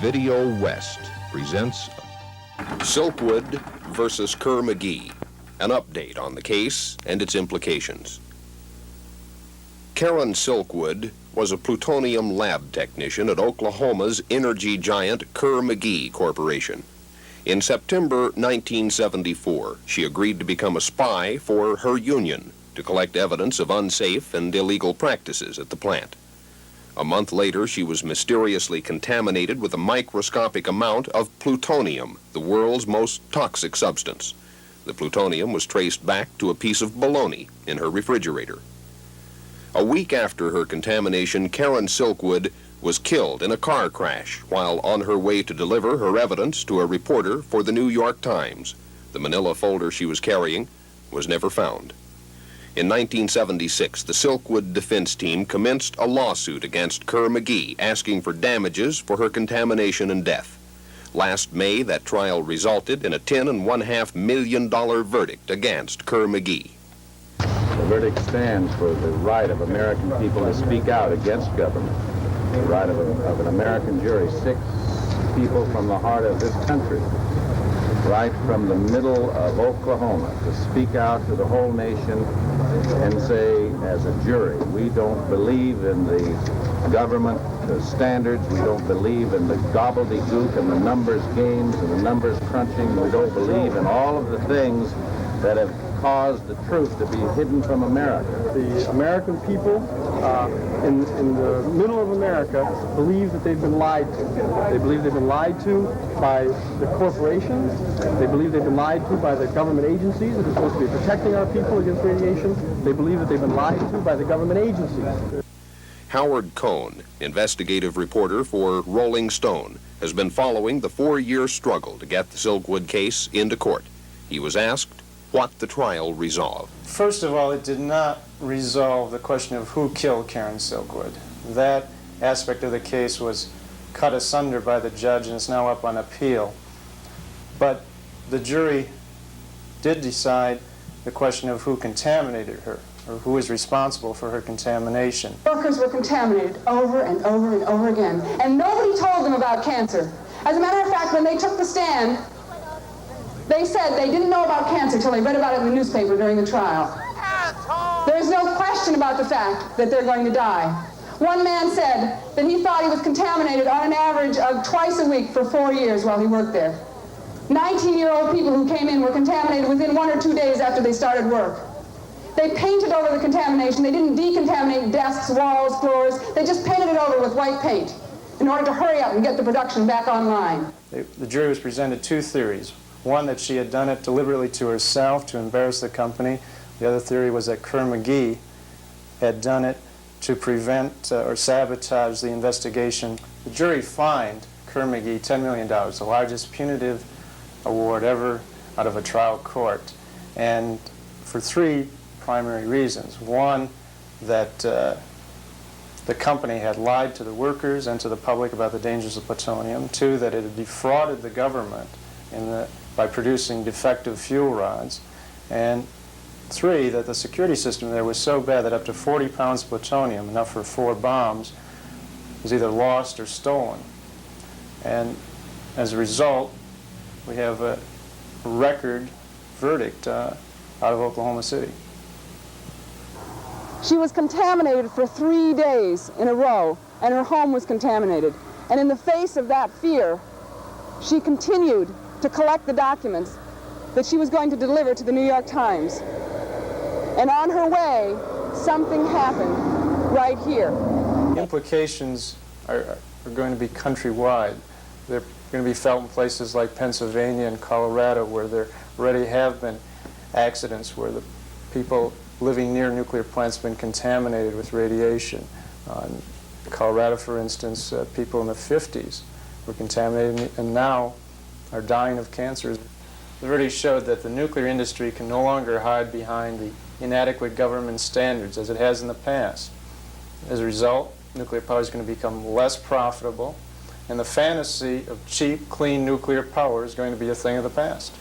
Video West presents Silkwood versus Kerr McGee, an update on the case and its implications. Karen Silkwood was a plutonium lab technician at Oklahoma's energy giant Kerr McGee Corporation. In September 1974, she agreed to become a spy for her union to collect evidence of unsafe and illegal practices at the plant. A month later, she was mysteriously contaminated with a microscopic amount of plutonium, the world's most toxic substance. The plutonium was traced back to a piece of bologna in her refrigerator. A week after her contamination, Karen Silkwood was killed in a car crash while on her way to deliver her evidence to a reporter for the New York Times. The manila folder she was carrying was never found. In 1976, the Silkwood defense team commenced a lawsuit against Kerr McGee, asking for damages for her contamination and death. Last May, that trial resulted in a $10.5 million verdict against Kerr McGee. The verdict stands for the right of American people to speak out against government, the right of an American jury, 6 people from the heart of this country, right from the middle of Oklahoma, to speak out to the whole nation and say, as a jury, we don't believe in the government standards, we don't believe in the gobbledygook and the numbers games and the numbers crunching, we don't believe in all of the things that have caused the truth to be hidden from America. The American people in the middle of America believe that they've been lied to. They believe they've been lied to by the corporations. They believe they've been lied to by the government agencies that are supposed to be protecting our people against radiation. They believe that they've been lied to by the government agencies. Howard Cohn, investigative reporter for Rolling Stone, has been following the 4-year struggle to get the Silkwood case into court. He was asked what the trial resolved. First of all, it did not resolve the question of who killed Karen Silkwood. That aspect of the case was cut asunder by the judge and is now up on appeal. But the jury did decide the question of who contaminated her, or who is responsible for her contamination. Workers were contaminated over and over and over again, and nobody told them about cancer. As a matter of fact, when they took the stand, they said they didn't know about cancer till they read about it in the newspaper during the trial. There's no question about the fact that they're going to die. One man said that he thought he was contaminated on an average of twice a week for 4 years while he worked there. 19-year-old people who came in were contaminated within 1 or 2 days after they started work. They painted over the contamination. They didn't decontaminate desks, walls, floors. They just painted it over with white paint in order to hurry up and get the production back online. The jury was presented 2 theories. One, that she had done it deliberately to herself to embarrass the company. The other theory was that Kerr McGee had done it to prevent or sabotage the investigation. The jury fined Kerr McGee $10 million, the largest punitive award ever out of a trial court, and for 3 primary reasons. One, that the company had lied to the workers and to the public about the dangers of plutonium. 2, that it had defrauded the government by producing defective fuel rods. And 3, that the security system there was so bad that up to 40 pounds of plutonium, enough for 4 bombs, was either lost or stolen. And as a result, we have a record verdict out of Oklahoma City. She was contaminated for 3 days in a row, and her home was contaminated. And in the face of that fear, she continued to collect the documents that she was going to deliver to the New York Times. And on her way, something happened right here. The implications are going to be countrywide. They're going to be felt in places like Pennsylvania and Colorado, where there already have been accidents where the people living near nuclear plants have been contaminated with radiation. In Colorado, for instance, people in the 50s were contaminated and now are dying of cancer. The verdict showed that the nuclear industry can no longer hide behind the inadequate government standards as it has in the past. As a result, nuclear power is going to become less profitable, and the fantasy of cheap, clean nuclear power is going to be a thing of the past.